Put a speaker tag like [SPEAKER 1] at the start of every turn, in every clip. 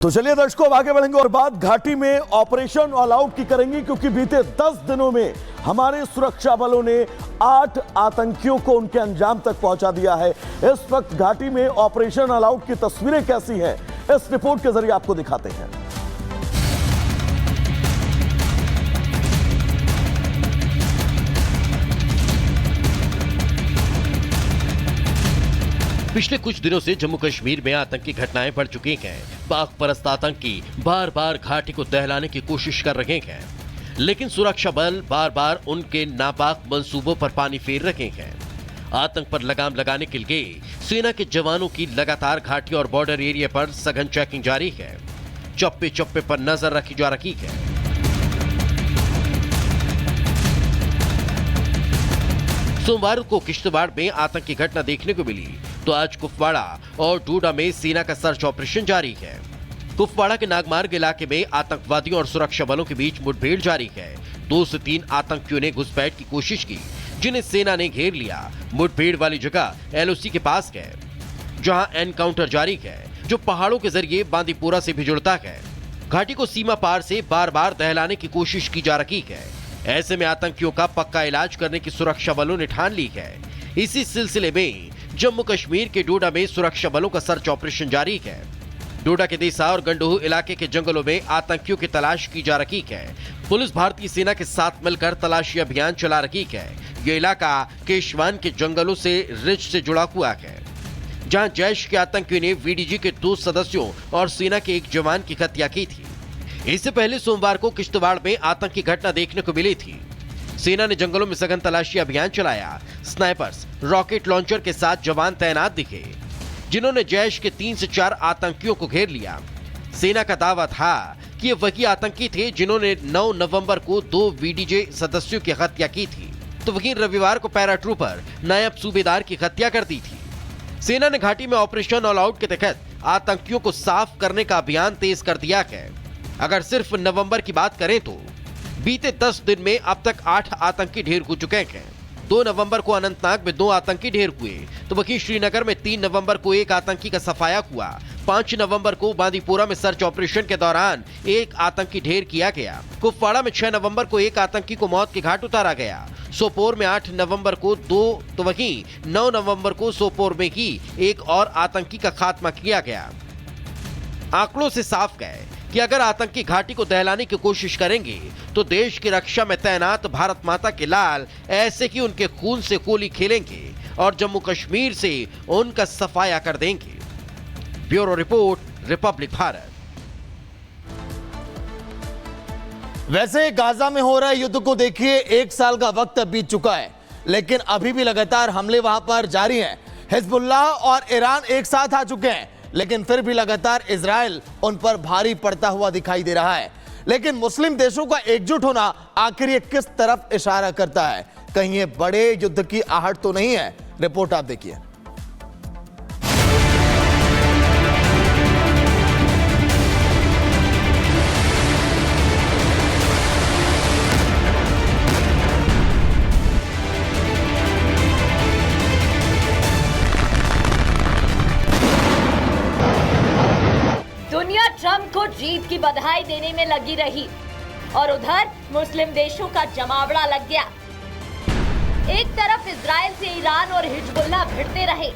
[SPEAKER 1] तो चलिए दर्शकों, अब आगे बढ़ेंगे और बात घाटी में ऑपरेशन ऑल आउट की करेंगे, क्योंकि बीते 10 दिनों में हमारे सुरक्षा बलों ने 8 आतंकियों को उनके अंजाम तक पहुंचा दिया है। इस वक्त घाटी में ऑपरेशन ऑल आउट की तस्वीरें कैसी हैं, इस रिपोर्ट के जरिए आपको दिखाते हैं।
[SPEAKER 2] पिछले कुछ दिनों से जम्मू कश्मीर में आतंकी घटनाएं बढ़ चुकी हैं। पाक परस्त आतंकी बार बार घाटी को दहलाने की कोशिश कर रहे हैं, लेकिन सुरक्षा बल बार बार उनके नापाक मंसूबों पर पानी फेर रहे हैं। आतंक पर लगाम लगाने के लिए सेना के जवानों की लगातार घाटी और बॉर्डर एरिया पर सघन चेकिंग जारी है। चप्पे चप्पे पर नजर रखी जा रही है। सोमवार को किश्तवाड़ में आतंकी घटना देखने को मिली, तो आज कुपवाड़ा और डोडा में सेना का सर्च ऑपरेशन जारी है। कुपवाड़ा के नागमार्ग इलाके में आतंकवादियों और सुरक्षा बलों के बीच मुठभेड़ जारी है। 2 से 3 आतंकियों ने घुसपैठ की कोशिश की, जिन्हें सेना ने घेर लिया। मुठभेड़ वाली जगह एलओसी के पास है, जहां एनकाउंटर जारी है, जो पहाड़ों के जरिए बांदीपुरा से भी जुड़ता है। घाटी को सीमा पार से बार बार दहलाने की कोशिश की जा रही है। ऐसे में आतंकियों का पक्का इलाज करने की सुरक्षा बलों ने ठान ली है। इसी सिलसिले में जम्मू कश्मीर के डोडा में सुरक्षा बलों का सर्च ऑपरेशन जारी है। डोडा के देसा और गंडोह इलाके के जंगलों में आतंकियों की तलाश की जा रही है। पुलिस भारतीय सेना के साथ मिलकर तलाशी अभियान चला रही है। यह इलाका केशवान के जंगलों से रिज से जुड़ा हुआ है, जहां जैश के आतंकियों ने वीडीजी के 2 सदस्यों और सेना के 1 जवान की हत्या की थी। इससे पहले सोमवार को किश्तवाड़ में आतंकी घटना देखने को मिली थी। सेना ने जंगलों में सघन तलाशी अभियान चलाया। स्नाइपर्स, रॉकेट लॉन्चर के साथ जवान तैनात दिखे, जिन्होंने जैश के 3 से 4 आतंकियों को घेर लिया। सेना का दावा था कि ये वही आतंकी थे जिन्होंने 9 नवंबर को 2 वीडीजे सदस्यों की हत्या की थी, तो वहीं रविवार को पैराट्रूपर नायब सूबेदार की हत्या कर दी थी। सेना ने घाटी में ऑपरेशन ऑल आउट के तहत आतंकियों को साफ करने का अभियान तेज कर दिया है। अगर सिर्फ नवंबर की बात करें तो बीते 10 दिन में अब तक 8 आतंकी ढेर हो चुके हैं। 2 नवंबर को अनंतनाग में 2 आतंकी ढेर हुए, तो वहीं श्रीनगर में 3 नवंबर को 1 आतंकी का सफाया हुआ। 5 नवंबर को बांदीपुरा में सर्च ऑपरेशन के दौरान 1 आतंकी ढेर किया गया। कुपवाड़ा में 6 नवंबर को 1 आतंकी को मौत के घाट उतारा गया। सोपोर में 8 नवंबर को 2, तो वहीं 9 नवंबर को सोपोर में ही 1 और आतंकी का खात्मा किया गया। आंकड़ों से साफ है कि अगर आतंकी घाटी को दहलाने की कोशिश करेंगे, तो देश की रक्षा में तैनात भारत माता के लाल ऐसे ही उनके खून से होली खेलेंगे और जम्मू कश्मीर से उनका सफाया कर देंगे। Bureau report, Republic Bharat.
[SPEAKER 3] वैसे गाजा में हो रहे युद्ध को देखिए, 1 साल का वक्त बीत चुका है, लेकिन अभी भी लगातार हमले वहां पर जारी हैं। हिजबुल्लाह और ईरान एक साथ आ चुके हैं, लेकिन फिर भी लगातार इजराइल उन पर भारी पड़ता हुआ दिखाई दे रहा है। लेकिन मुस्लिम देशों का एकजुट होना आखिर ये किस तरफ इशारा करता है? कहीं ये बड़े युद्ध की आहट तो नहीं है? रिपोर्ट आप देखिए।
[SPEAKER 4] ट्रंप को जीत की बधाई देने में लगी रही और उधर मुस्लिम देशों का जमावड़ा लग गया। एक तरफ इजराइल से ईरान और हिजबुल्लाह भिड़ते रहे,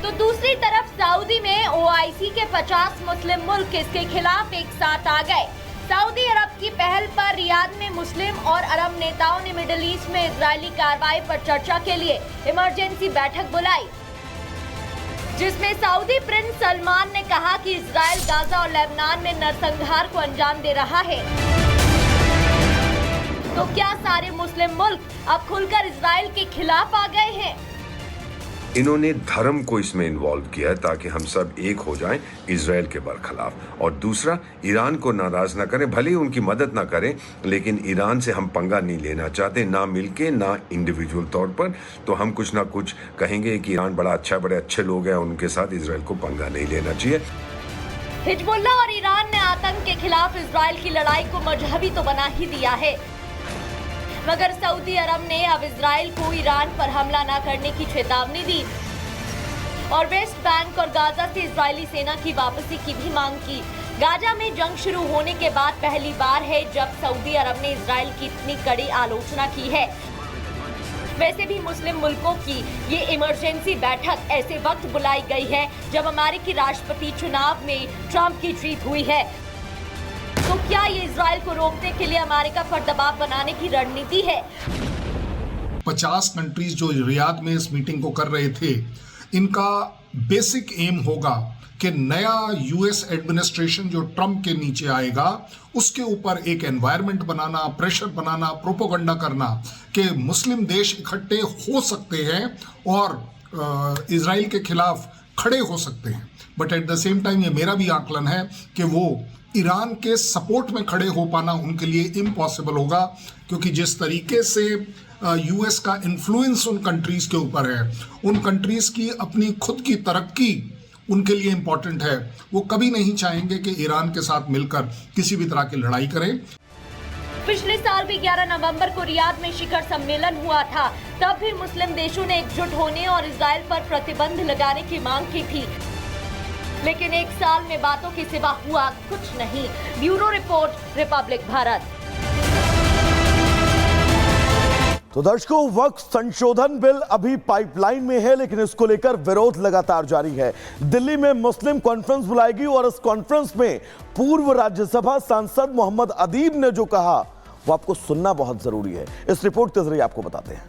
[SPEAKER 4] तो दूसरी तरफ सऊदी में ओआईसी के 50 मुस्लिम मुल्क इसके खिलाफ एक साथ आ गए। सऊदी अरब की पहल पर रियाद में मुस्लिम और अरब नेताओं ने मिडिल ईस्ट में इजरायली कार्रवाई पर चर्चा के लिए इमरजेंसी बैठक बुलाई, जिसमें सऊदी प्रिंस सलमान ने कहा कि इजराइल गाजा और लेबनान में नरसंहार को अंजाम दे रहा है। तो क्या सारे मुस्लिम मुल्क अब खुलकर इजराइल के खिलाफ आ गए हैं?
[SPEAKER 5] इन्होंने धर्म को इसमें इन्वॉल्व किया है ताकि हम सब एक हो जाएं इजराइल के बरखिलाफ। और दूसरा, ईरान को नाराज ना करें, भले ही उनकी मदद ना करें, लेकिन ईरान से हम पंगा नहीं लेना चाहते, ना मिलके ना इंडिविजुअल तौर पर। तो हम कुछ ना कुछ कहेंगे कि ईरान बड़ा अच्छा, बड़े अच्छे लोग हैं, उनके साथ इजराइल को पंगा नहीं लेना चाहिए।
[SPEAKER 4] हिजबुल्लाह और ईरान ने आतंक के खिलाफ इजराइल की लड़ाई को मजहबी तो बना ही दिया है, मगर सऊदी अरब ने अब इजराइल को ईरान पर हमला न करने की चेतावनी दी और वेस्ट बैंक और गाजा से इजरायली सेना की वापसी की भी मांग की। गाजा में जंग शुरू होने के बाद पहली बार है जब सऊदी अरब ने इजरायल की इतनी कड़ी आलोचना की है। वैसे भी मुस्लिम मुल्कों की ये इमरजेंसी बैठक ऐसे वक्त बुलाई गई है जब अमेरिकी राष्ट्रपति चुनाव में ट्रंप की जीत हुई है। तो क्या ये इजरायल को रोकने के लिए अमेरिका पर दबाव बनाने की रणनीति है?
[SPEAKER 6] 50 कंट्रीज जो रियाद में इस मीटिंग को कर रहे थे, इनका बेसिक एम होगा कि नया यूएस एडमिनिस्ट्रेशन जो ट्रंप के नीचे आएगा उसके ऊपर एक एनवायरनमेंट बनाना, प्रेशर बनाना, प्रोपोगंडा करना कि मुस्लिम देश इकट्ठे हो सकते हैं और इजराइल के खिलाफ खड़े हो सकते हैं। But at the same time ये मेरा भी आकलन है कि वो ईरान के सपोर्ट में खड़े हो पाना उनके लिए इम्पॉसिबल होगा, क्योंकि जिस तरीके से यूएस का इन्फ्लुएंस उन कंट्रीज के ऊपर है, उन कंट्रीज की अपनी खुद की तरक्की उनके लिए इम्पोर्टेंट है। वो कभी नहीं चाहेंगे कि ईरान के साथ मिलकर किसी भी तरह की लड़ाई करें।
[SPEAKER 4] पिछले साल भी 11 नवंबर को रियाद में शिखर सम्मेलन हुआ था। तब भी मुस्लिम देशों ने एकजुट होने और इजरायल पर प्रतिबंध लगाने की मांग की थी, लेकिन एक साल में बातों के सिवा हुआ कुछ नहीं। Bureau report, Republic Bharat.
[SPEAKER 1] तो दर्शकों, वक्फ संशोधन बिल अभी पाइपलाइन में है, लेकिन इसको लेकर विरोध लगातार जारी है। दिल्ली में मुस्लिम कॉन्फ्रेंस बुलाएगी और इस कॉन्फ्रेंस में पूर्व राज्यसभा सांसद मोहम्मद अदीब ने जो कहा वो आपको सुनना बहुत जरूरी है। इस रिपोर्ट के जरिए आपको बताते हैं।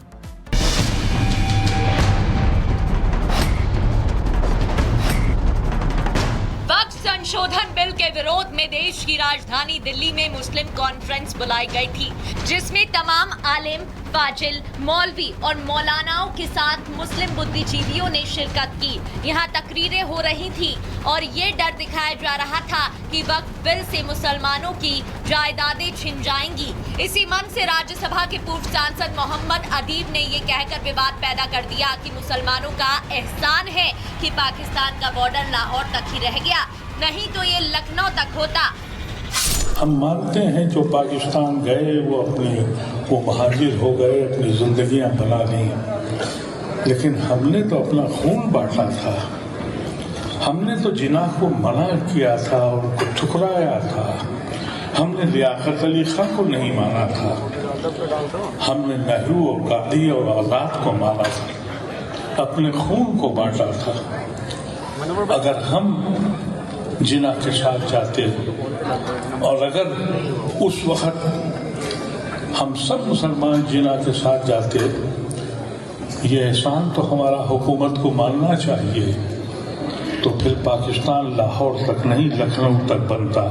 [SPEAKER 4] वक्फ संशोधन बिल के विरोध में देश की राजधानी दिल्ली में मुस्लिम कॉन्फ्रेंस बुलाई गई थी, जिसमें तमाम आलिम, फाजिल, मौलवी और मौलानाओं के साथ मुस्लिम बुद्धिजीवियों ने शिरकत की। यहाँ तकरीरें हो रही थी और ये डर दिखाया जा रहा था कि वक्फ बिल से मुसलमानों की जायदादें छिन जाएंगी। इसी मन से राज्यसभा के पूर्व सांसद मोहम्मद अदीब ने ये कहकर विवाद पैदा कर दिया कि मुसलमानों का एहसान है कि पाकिस्तान का बॉर्डर लाहौर तक ही रह गया, नहीं तो ये लखनऊ तक होता।
[SPEAKER 7] हम मानते हैं जो पाकिस्तान गए वो महाजिर हो गए, अपनी जिंदगियां बना ली, लेकिन हमने तो अपना खून बांटा था, हमने तो जिना को मना किया था और उनको ठुकराया था, हमने लियाकत अली खां को नहीं माना था, हमने नेहरू और गांधी और आजाद को माना था, अपने खून को बांटा था। अगर हम जिना के साथ जाते और अगर उस वक्त हम सब मुसलमान जिना के साथ जाते, ये एहसान तो हमारा हुकूमत को मानना चाहिए, तो फिर पाकिस्तान लाहौर तक नहीं लखनऊ तक बनता।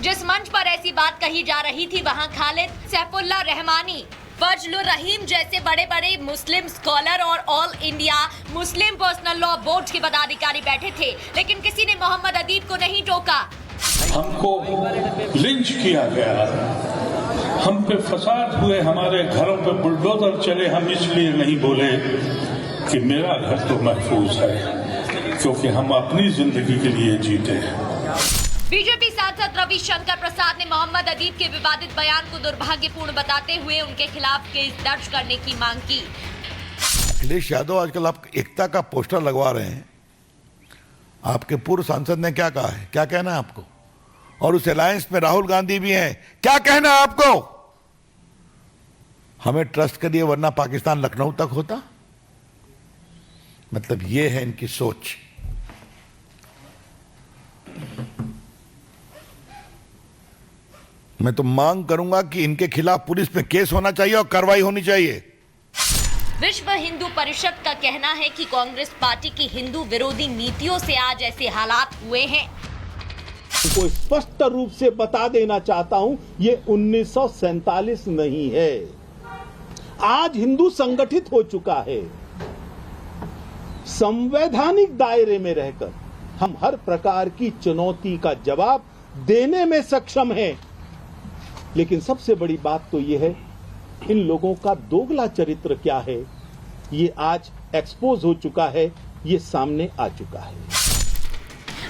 [SPEAKER 4] जिस मंच पर ऐसी बात कही जा रही थी, वहां खालिद, सैफुल्लाह रहमानी, फजलुर रहीम जैसे बड़े बड़े मुस्लिम स्कॉलर और all India Muslim personal law board के पदाधिकारी बैठे थे, लेकिन किसी ने मोहम्मद अदीब को नहीं टोका।
[SPEAKER 7] हमको लिंच किया गया, हम पे फसाद हुए, हमारे घरों पे बुलडोजर चले, हम इसलिए नहीं बोले कि मेरा घर तो महफूज है, क्योंकि हम अपनी जिंदगी के लिए जीते हैं।
[SPEAKER 4] बीजेपी सांसद रविशंकर प्रसाद ने मोहम्मद अदीब के विवादित बयान को दुर्भाग्यपूर्ण बताते हुए उनके खिलाफ केस दर्ज करने की मांग की।
[SPEAKER 8] अखिलेश यादव आजकल आप एकता का पोस्टर लगवा रहे हैं, आपके पूर्व सांसद ने क्या कहा है, क्या कहना है आपको? और उस अलायंस में राहुल गांधी भी हैं, क्या कहना है आपको? हमें ट्रस्ट करिए, वरना पाकिस्तान लखनऊ तक होता। मतलब ये है इनकी सोच। मैं तो मांग करूंगा कि इनके खिलाफ पुलिस में केस होना चाहिए और कार्रवाई होनी चाहिए।
[SPEAKER 4] विश्व हिंदू परिषद का कहना है कि कांग्रेस पार्टी की हिंदू विरोधी नीतियों से आज ऐसे हालात हुए हैं।
[SPEAKER 9] को स्पष्ट रूप से बता देना चाहता हूं, ये 1947 नहीं है। आज हिंदू संगठित हो चुका है। संवैधानिक दायरे में रहकर हम हर प्रकार की चुनौती का जवाब देने में सक्षम हैं। लेकिन सबसे बड़ी बात तो यह है, इन लोगों का दोगला चरित्र क्या है, ये आज एक्सपोज हो चुका है, ये सामने आ चुका है।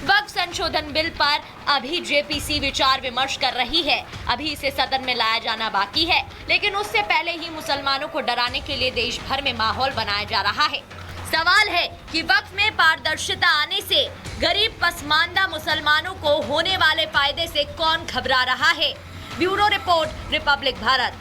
[SPEAKER 4] वक्फ संशोधन बिल पर अभी जेपीसी विचार विमर्श कर रही है। अभी इसे सदन में लाया जाना बाकी है, लेकिन उससे पहले ही मुसलमानों को डराने के लिए देश भर में माहौल बनाया जा रहा है। सवाल है कि वक्फ में पारदर्शिता आने से गरीब पसमानदा मुसलमानों को होने वाले फायदे से कौन घबरा रहा है। Bureau report, Republic Bharat.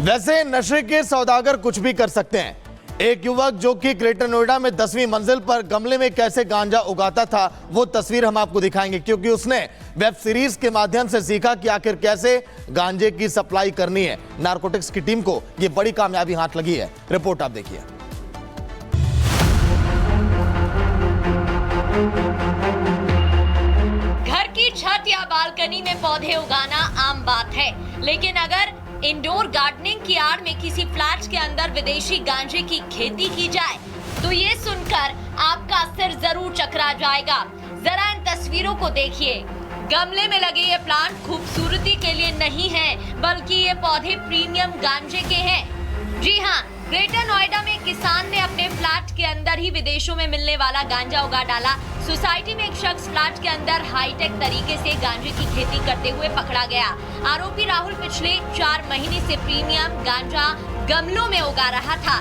[SPEAKER 3] वैसे नशे के सौदागर कुछ भी कर सकते हैं। एक युवक जो कि ग्रेटर नोएडा में 10वीं मंजिल पर गमले में कैसे गांजा उगाता था, वो तस्वीर हम आपको दिखाएंगे, क्योंकि उसने वेब सीरीज के माध्यम से सीखा कि आखिर कैसे गांजे की सप्लाई करनी है। नारकोटिक्स की टीम को ये बड़ी कामयाबी हाथ लगी है। रिपोर्ट आप देखिए।
[SPEAKER 4] घर की छत या बालकनी में पौधे उगाना आम बात है, लेकिन अगर इंडोर गार्डनिंग की आड़ में किसी फ्लैट के अंदर विदेशी गांजे की खेती की जाए तो ये सुनकर आपका सिर जरूर चकरा जाएगा। जरा इन तस्वीरों को देखिए। गमले में लगे ये प्लांट खूबसूरती के लिए नहीं है, बल्कि ये पौधे प्रीमियम गांजे के हैं। जी हाँ, ग्रेटर नोएडा में किसान ने अपने फ्लैट के अंदर ही विदेशों में मिलने वाला गांजा उगा डाला। सोसाइटी में एक शख्स फ्लैट के अंदर हाईटेक तरीके से गांजे की खेती करते हुए पकड़ा गया। आरोपी राहुल पिछले 4 महीने से प्रीमियम गांजा गमलों में उगा रहा था।